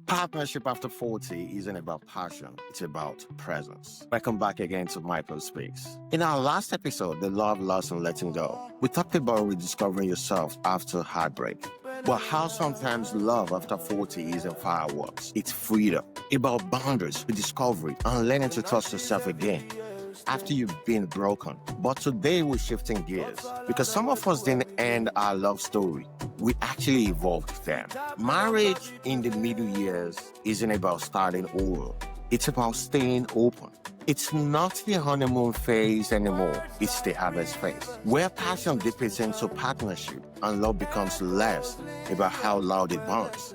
Partnership after 40 isn't about passion, it's about presence. Welcome back again to Microspace. In our last episode, The Love, Loss, and Letting Go, we talked about rediscovering yourself after heartbreak. But how sometimes love after 40 isn't fireworks, it's freedom. About boundaries, rediscovery, and learning to trust yourself again after you've been broken. But today we're shifting gears because some of us didn't end our love story. We actually evolved them. Marriage in the middle years isn't about starting over. It's about staying open. It's not the honeymoon phase anymore. It's the harvest phase, where passion deepens into partnership and love becomes less about how loud it burns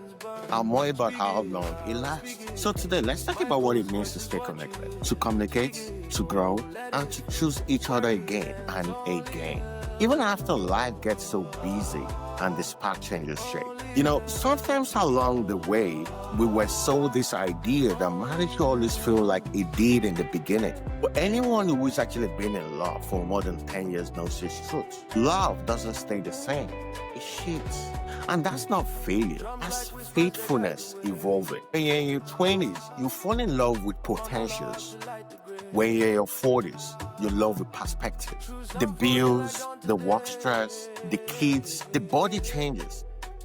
and more about how long it lasts. So today, let's talk about what it means to stay connected, to communicate, to grow, and to choose each other again and again. Even after life gets so busy and the spark changes shape. You know, sometimes along the way, we were sold this idea that marriage always feels like it did in the beginning. But anyone who's actually been in love for more than 10 years knows this truth. Love doesn't stay the same. It shifts. And that's not failure. That's faithfulness evolving. When you're in your 20s, you fall in love with potentials. When you're in your 40s, you love with perspective. The bills, the work stress, the kids, the body changes.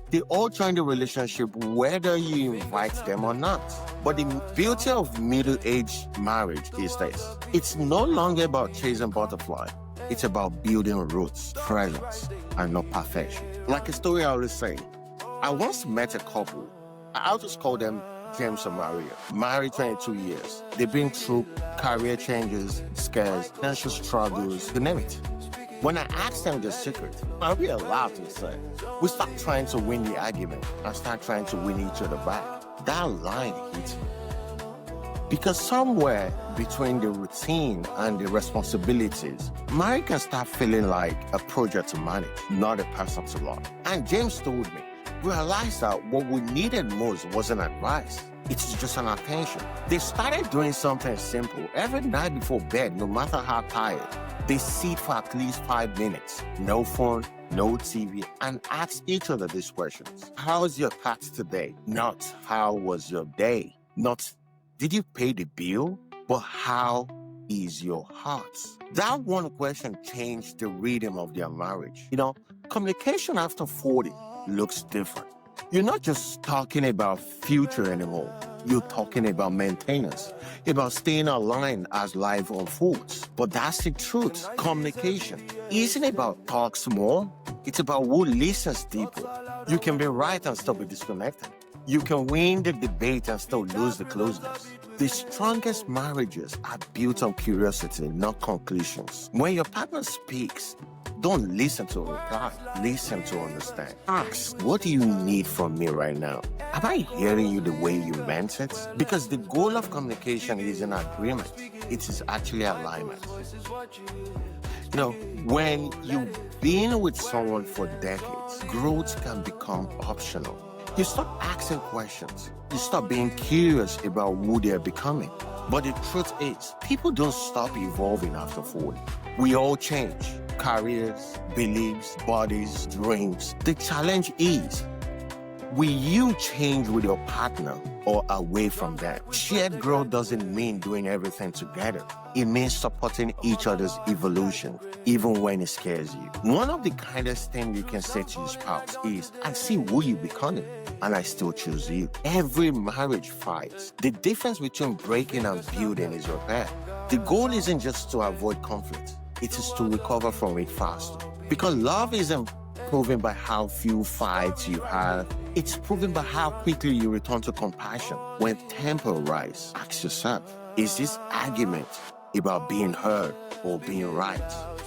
They all join the relationship whether you invite them or not. But the beauty of middle-aged marriage is this. It's no longer about chasing butterfly. It's about building roots, presence, and not perfection. Like a story I always say, I once met a couple. I'll just call them James and Maria. Married 22 years. They've been through career changes, scares, financial struggles, you name it. When I asked them the secret, Maria laughed and said, we stopped trying to win the argument and start trying to win each other back. That line hit me. Because somewhere between the routine and the responsibilities, marriage can start feeling like a project to manage, not a person to love. And James told me, realize that what we needed most wasn't advice. It's just an attention. They started doing something simple. Every night before bed, no matter how tired, they sit for at least 5 minutes. No phone, no TV, and ask each other these questions. How's your path today? Not how was your day? Not did you pay the bill? But how is your heart? That one question changed the rhythm of their marriage. You know, communication after 40 looks different. You're not just talking about future anymore. You're talking about maintenance, about staying aligned as life unfolds. But that's the truth. Communication isn't about talks more. It's about who listens deeper. You can be right and still be disconnected. You can win the debate and still lose the closeness. The strongest marriages are built on curiosity, not conclusions. When your partner speaks, don't listen to reply. Listen to understand. Ask, what do you need from me right now? Am I hearing you the way you meant it? Because the goal of communication is an agreement. It is actually alignment. You know, when you've been with someone for decades, growth can become optional. You stop asking questions. You stop being curious about who they're becoming. But the truth is, people don't stop evolving after 40. We all change. Careers, beliefs, bodies, dreams. The challenge is, will you change with your partner or away from them? Shared growth doesn't mean doing everything together. It means supporting each other's evolution, even when it scares you. One of the kindest things you can say to your spouse is, I see who you're becoming, and I still choose you. Every marriage fights. The difference between breaking and building is repair. The goal isn't just to avoid conflict. It is to recover from it fast. Because love isn't proven by how few fights you have. It's proven by how quickly you return to compassion. When temper rises, ask yourself, is this argument about being heard or being right?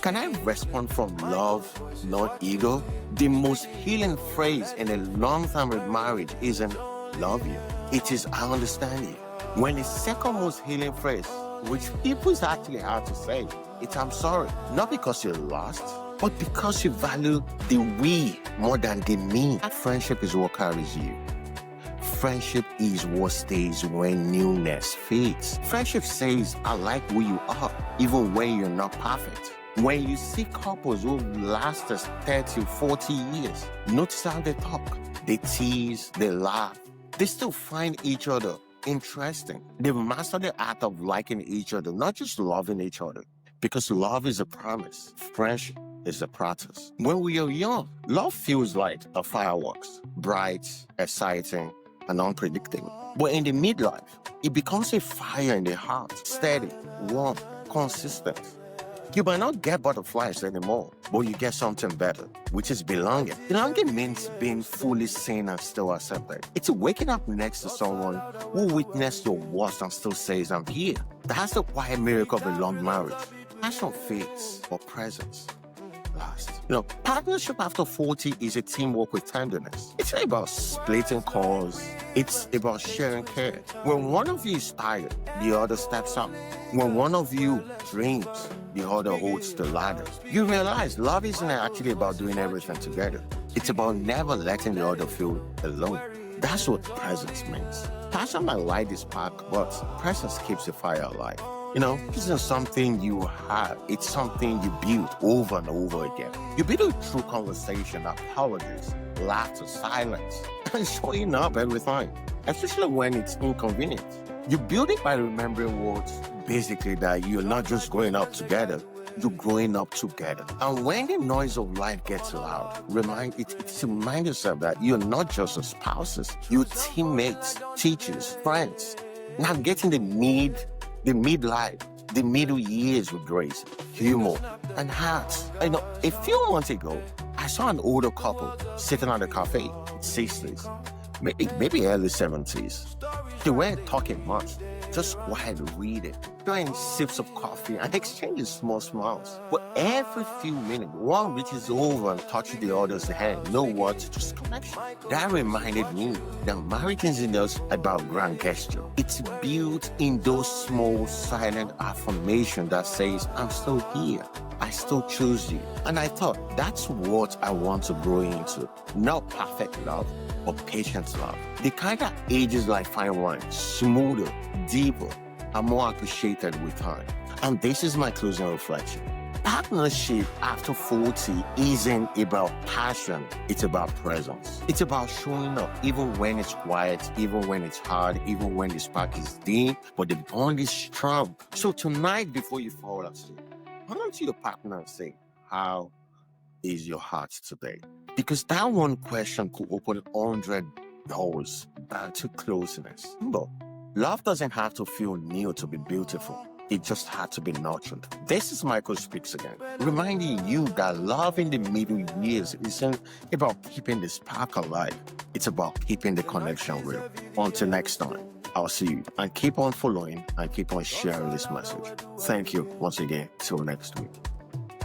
Can I respond from love, not ego? The most healing phrase in a long-term marriage isn't love you. It is I understand you. When the second most healing phrase, which people is actually hard to say, it's I'm sorry. Not because you're lost, but because you value the we more than the me. That friendship is what carries you. Friendship is what stays when newness fades. Friendship says, I like who you are, even when you're not perfect. When you see couples who last us 30, 40 years, notice how they talk. They tease, they laugh, They still find each other interesting. They've mastered the art of liking each other, not just loving each other. Because love is a promise, friendship is a practice. When we are young, love feels like a fireworks, bright, exciting, and unpredictable. But in the midlife, it becomes a fire in the heart, steady, warm, consistent. You might not get butterflies anymore, but you get something better, which is belonging. Belonging means being fully seen and still accepted. It's waking up next to someone who witnessed your worst and still says, I'm here. That's the quiet miracle of a long marriage. Passion fades, but presence lasts. Partnership after 40 is a teamwork with tenderness. It's not about splitting calls. It's about sharing care. When one of you is tired, the other steps up. When one of you dreams, the other holds the ladder. You realize love isn't actually about doing everything together. It's about never letting the other feel alone. That's what presence means. Passion might light the spark, but presence keeps the fire alive. This isn't something you have. It's something you build over and over again. You build it through conversation, apologies, laughter, silence, and showing up every time, especially when it's inconvenient. You build it by remembering words, basically that you're not just growing up together, you're growing up together. And when the noise of life gets loud, remind yourself that you're not just spouses, you're teammates, teachers, friends. Navigating the midlife, the middle years with grace, humor, and heart. A few months ago, I saw an older couple sitting at a cafe, 60s, maybe early 70s. They weren't talking much, just quiet reading, doing sips of coffee and exchanging small smiles. But every few minutes, one reaches over and touches the other's hand. No words, just connection. That reminded me that marriage isn't just about grand gesture. It's built in those small, silent affirmations that says, I'm still here. I still choose you. And I thought, that's what I want to grow into. Not perfect love, but patient love. The kind that ages like fine wine, smoother, deeper, and more appreciated with time. And this is my closing reflection. Partnership after 40 isn't about passion, it's about presence. It's about showing up even when it's quiet, even when it's hard, even when the spark is dim, but the bond is strong. So tonight, before you fall asleep, hold on to your partner and say, how is your heart today? Because that one question could open 100 doors back to closeness. But love doesn't have to feel new to be beautiful. It just had to be nurtured. This is Michael Speaks again, reminding you that love in the middle years isn't about keeping the spark alive. It's about keeping the connection real. Until next time, I'll see you. And keep on following and keep on sharing this message. Thank you once again. Till next week.